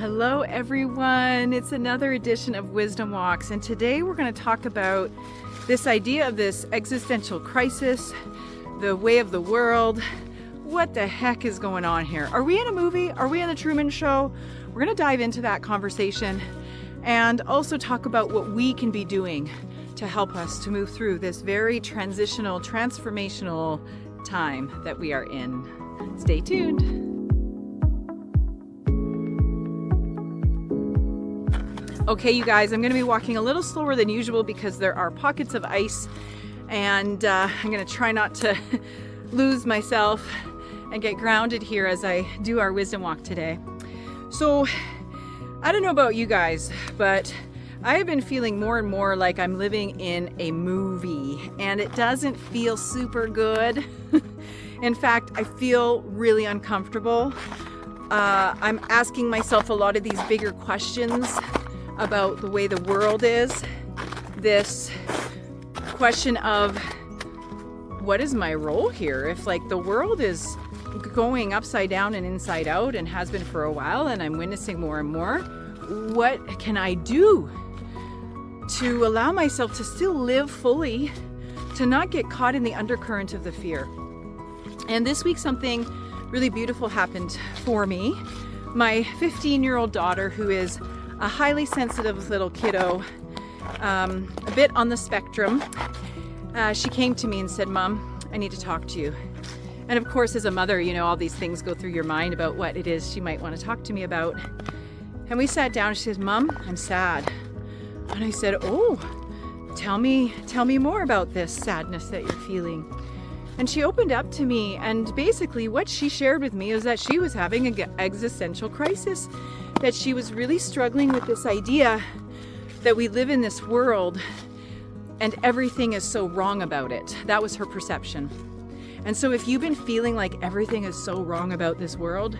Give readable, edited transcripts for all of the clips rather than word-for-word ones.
Hello everyone, it's another edition of Wisdom Walks, and today we're going to talk about this idea of this existential crisis, the way of the world. What the heck is going on here? Are we in a movie? Are we in the Truman Show? We're going to dive into that conversation and also talk about what we can be doing to help us to move through this very transitional, transformational time that we are in. Stay tuned. Okay, you guys, I'm going to be walking a little slower than usual because there are pockets of ice, and I'm going to try not to lose myself and get grounded here as I do our wisdom walk today. So, I don't know about you guys, but I have been feeling more and more like I'm living in a movie, and it doesn't feel super good. In fact, I feel really uncomfortable. I'm asking myself a lot of these bigger questions about the way the world is. This question of what is my role here? If like the world is going upside down and inside out and has been for a while, and I'm witnessing more and more, what can I do to allow myself to still live fully, to not get caught in the undercurrent of the fear? And this week something really beautiful happened for me. My 15-year-old daughter, who is a highly sensitive little kiddo, a bit on the spectrum, she came to me and said, "Mom, I need to talk to you." And of course, as a mother, you know, all these things go through your mind about what it is she might want to talk to me about. And we sat down and she says, "Mom, I'm sad." And I said, "Oh, tell me more about this sadness that you're feeling." And she opened up to me, and basically what she shared with me is that she was having an existential crisis, that she was really struggling with this idea that we live in this world and everything is so wrong about it. That was her perception. And so if you've been feeling like everything is so wrong about this world,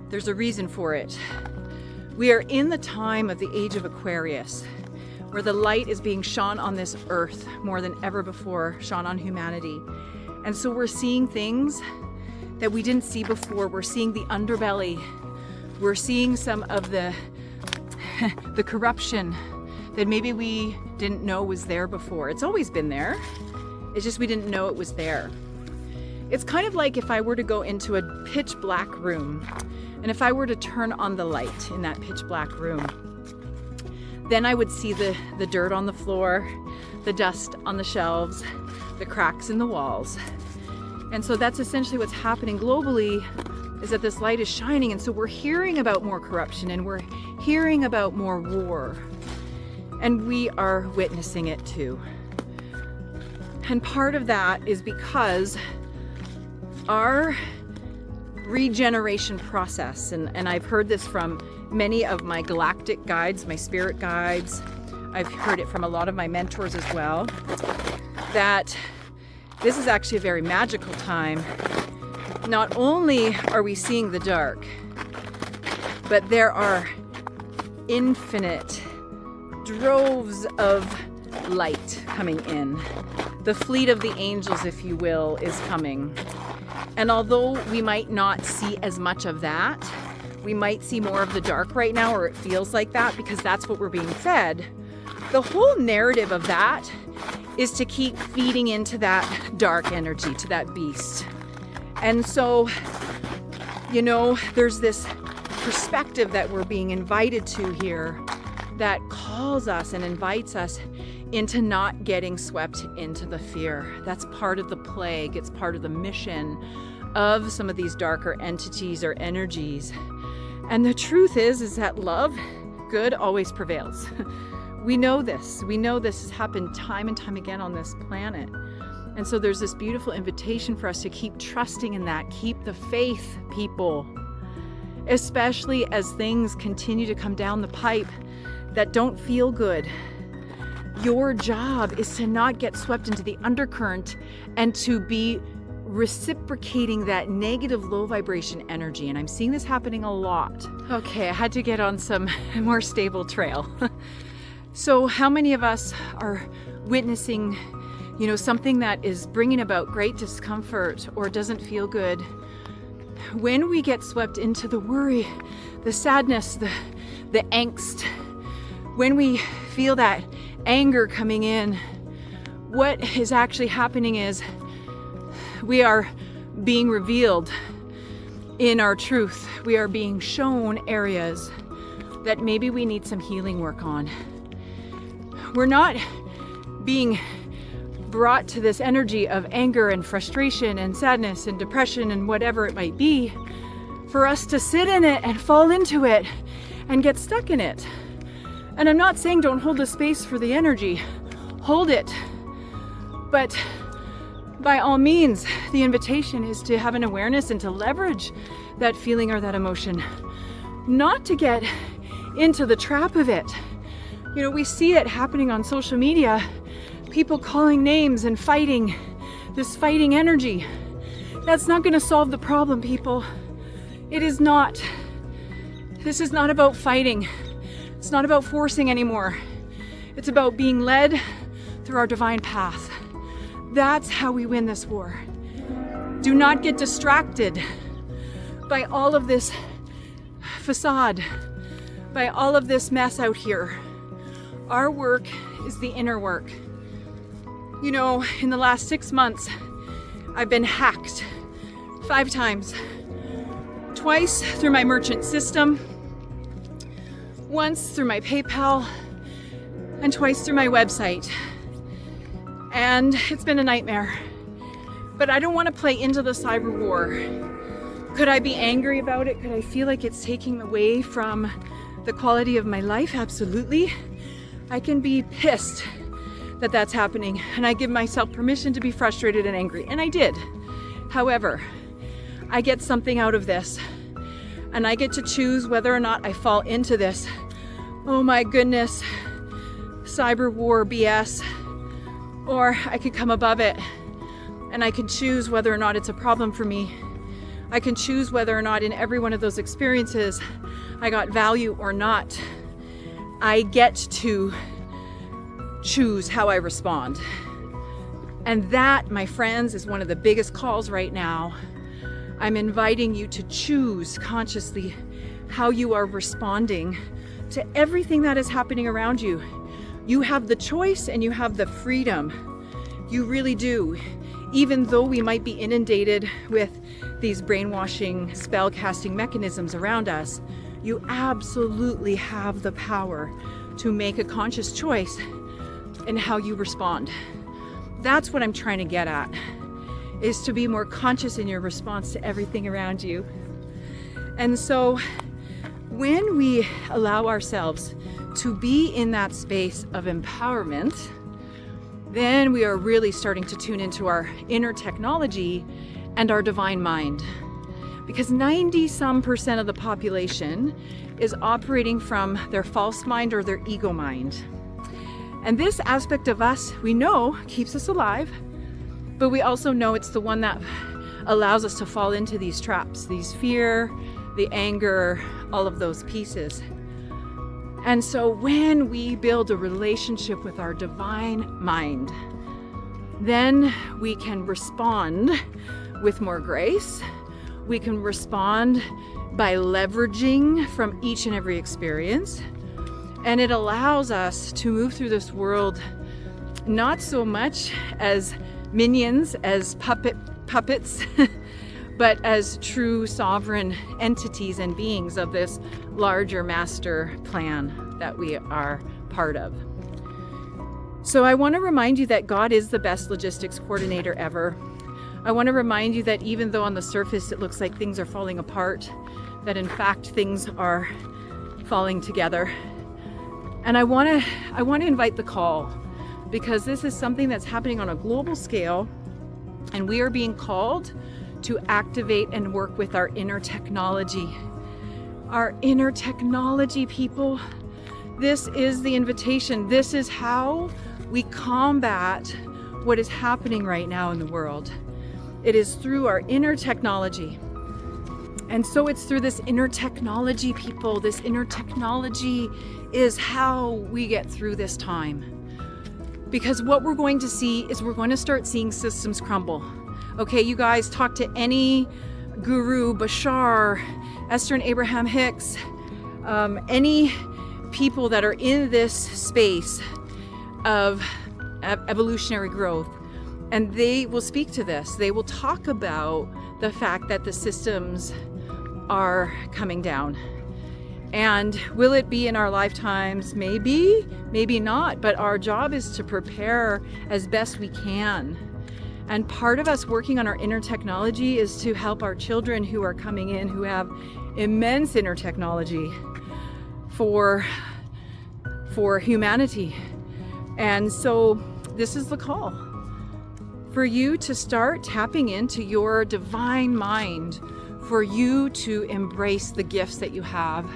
there's a reason for it. We are in the time of the age of Aquarius, where the light is being shone on this earth more than ever before, shone on humanity. And so we're seeing things that we didn't see before. We're seeing the underbelly. We're seeing some of the corruption that maybe we didn't know was there before. It's always been there. It's just we didn't know it was there. It's kind of like if I were to go into a pitch black room, and if I were to turn on the light in that pitch black room, then I would see the dirt on the floor, the dust on the shelves, the cracks in the walls. And so that's essentially what's happening globally, is that this light is shining, and so we're hearing about more corruption and we're hearing about more war, and we are witnessing it too. And part of that is because our regeneration process, and I've heard this from many of my galactic guides, my spirit guides, I've heard it from a lot of my mentors as well, that this is actually a very magical time. Not only are we seeing the dark, but there are infinite droves of light coming in. The fleet of the angels, if you will, is coming. And although we might not see as much of that, we might see more of the dark right now, or it feels like that because that's what we're being fed. The whole narrative of that is to keep feeding into that dark energy, to that beast. And so, you know, there's this perspective that we're being invited to here that calls us and invites us into not getting swept into the fear. That's part of the plague. It's part of the mission of some of these darker entities or energies. And the truth is that love, good, always prevails. We know this. We know this has happened time and time again on this planet. And so there's this beautiful invitation for us to keep trusting in that. Keep the faith, people. Especially as things continue to come down the pipe that don't feel good. Your job is to not get swept into the undercurrent and to be reciprocating that negative low vibration energy. And I'm seeing this happening a lot. Okay, I had to get on some more stable trail. So how many of us are witnessing, you know, something that is bringing about great discomfort or doesn't feel good? When we get swept into the worry, the sadness, the angst, when we feel that anger coming in, what is actually happening is we are being revealed in our truth. We are being shown areas that maybe we need some healing work on. We're not being brought to this energy of anger and frustration and sadness and depression and whatever it might be for us to sit in it and fall into it and get stuck in it. And I'm not saying don't hold the space for the energy. Hold it. But by all means, the invitation is to have an awareness and to leverage that feeling or that emotion, not to get into the trap of it. You know, we see it happening on social media, people calling names and fighting, this fighting energy. That's not going to solve the problem, people. It is not. This is not about fighting. It's not about forcing anymore. It's about being led through our divine path. That's how we win this war. Do not get distracted by all of this facade, by all of this mess out here. Our work is the inner work. You know, in the last 6 months, I've been hacked 5 times. Twice through my merchant system, once through my PayPal, and twice through my website. And it's been a nightmare. But I don't want to play into the cyber war. Could I be angry about it? Could I feel like it's taking away from the quality of my life? Absolutely. I can be pissed that that's happening, and I give myself permission to be frustrated and angry, and I did. However, I get something out of this, and I get to choose whether or not I fall into this, oh my goodness, cyber war BS, or I could come above it, and I can choose whether or not it's a problem for me. I can choose whether or not in every one of those experiences I got value or not. I get to choose how I respond. And that, my friends, is one of the biggest calls right now. I'm inviting you to choose consciously how you are responding to everything that is happening around you. You have the choice and you have the freedom. You really do. Even though we might be inundated with these brainwashing, spell casting mechanisms around us, you absolutely have the power to make a conscious choice in how you respond. That's what I'm trying to get at, is to be more conscious in your response to everything around you. And so when we allow ourselves to be in that space of empowerment, then we are really starting to tune into our inner technology and our divine mind. Because 90% of the population is operating from their false mind or their ego mind. And this aspect of us, we know, keeps us alive, but we also know it's the one that allows us to fall into these traps, these fear, the anger, all of those pieces. And so when we build a relationship with our divine mind, then we can respond with more grace. We can respond by leveraging from each and every experience. And it allows us to move through this world not so much as minions, as puppets, but as true sovereign entities and beings of this larger master plan that we are part of. So I want to remind you that God is the best logistics coordinator ever. I want to remind you that even though on the surface it looks like things are falling apart, that in fact things are falling together. And I want to invite the call, because this is something that's happening on a global scale, and we are being called to activate and work with our inner technology. Our inner technology, people. This is the invitation. This is how we combat what is happening right now in the world. It is through our inner technology. And so it's through this inner technology, people. This inner technology is how we get through this time. Because what we're going to see is we're going to start seeing systems crumble. Okay, you guys, talk to any guru, Bashar, Esther and Abraham Hicks, any people that are in this space of evolutionary growth, and they will speak to this. They will talk about the fact that the systems are coming down. And will it be in our lifetimes? Maybe, maybe not, but our job is to prepare as best we can. And part of us working on our inner technology is to help our children who are coming in, who have immense inner technology for humanity. And so this is the call for you to start tapping into your divine mind, for you to embrace the gifts that you have.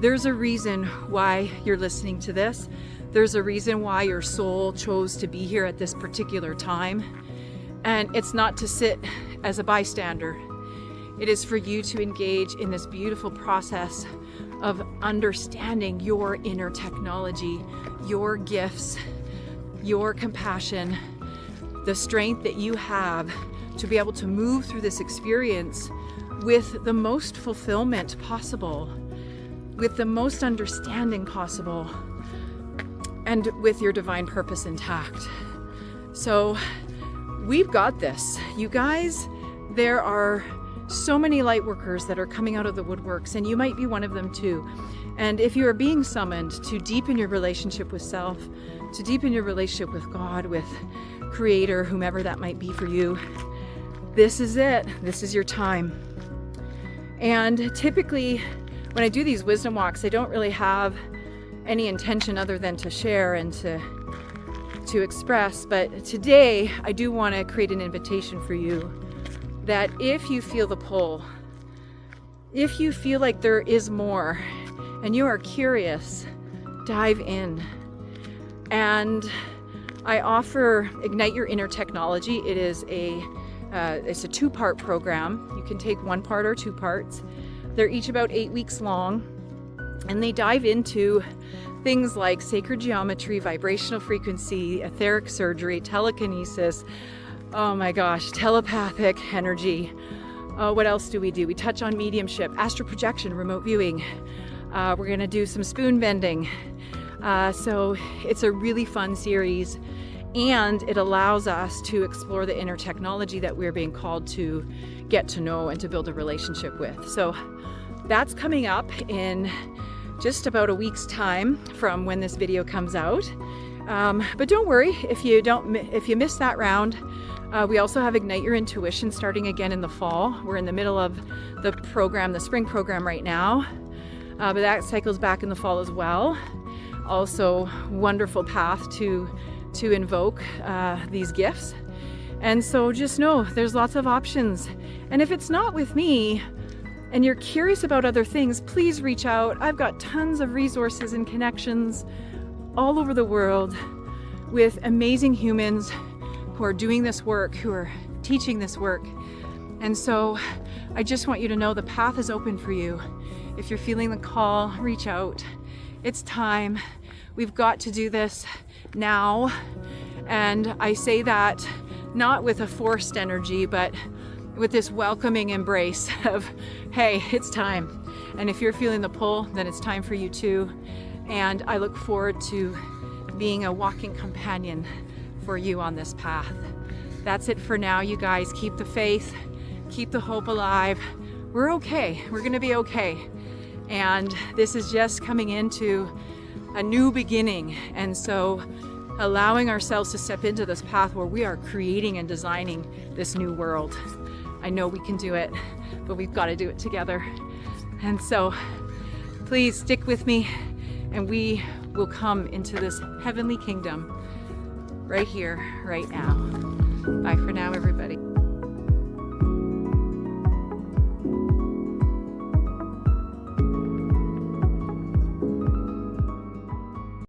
There's a reason why you're listening to this. There's a reason why your soul chose to be here at this particular time. And it's not to sit as a bystander. It is for you to engage in this beautiful process of understanding your inner technology, your gifts, your compassion, the strength that you have to be able to move through this experience with the most fulfillment possible, with the most understanding possible, and with your divine purpose intact. So we've got this. You guys, there are so many light workers that are coming out of the woodworks, and you might be one of them too. And if you are being summoned to deepen your relationship with self, to deepen your relationship with God, with Creator, whomever that might be for you, this is it. This is your time. And typically, when I do these wisdom walks, I don't really have any intention other than to share and to express. But today, I do want to create an invitation for you that if you feel the pull, if you feel like there is more and you are curious, dive in. And I offer Ignite Your Inner Technology. It is it's a 2-part program. You can take 1 part or 2 parts. They're each about 8 weeks long, and they dive into things like sacred geometry, vibrational frequency, etheric surgery, telekinesis, oh my gosh, telepathic energy. What else do? We touch on mediumship, astral projection, remote viewing. We're gonna do some spoon bending. So it's a really fun series, and it allows us to explore the inner technology that we're being called to get to know and to build a relationship with. So that's coming up in just about a week's time from when this video comes out. But don't worry if you miss that round. We also have Ignite Your Intuition starting again in the fall. We're in the middle of the program, the spring program right now, but that cycles back in the fall as well. Also, wonderful path to invoke these gifts. And so just know there's lots of options. And if it's not with me and you're curious about other things, please reach out. I've got tons of resources and connections all over the world with amazing humans who are doing this work, who are teaching this work. And so I just want you to know the path is open for you. If you're feeling the call, reach out. It's time. We've got to do this now. And I say that not with a forced energy, but with this welcoming embrace of, hey, it's time. And if you're feeling the pull, then it's time for you too. And I look forward to being a walking companion for you on this path. That's it for now, you guys. Keep the faith, keep the hope alive. We're okay. We're gonna be okay. And this is just coming into a new beginning. And so allowing ourselves to step into this path where we are creating and designing this new world. I know we can do it, but we've got to do it together. And so please stick with me, and we will come into this heavenly kingdom right here, right now. Bye for now, everybody.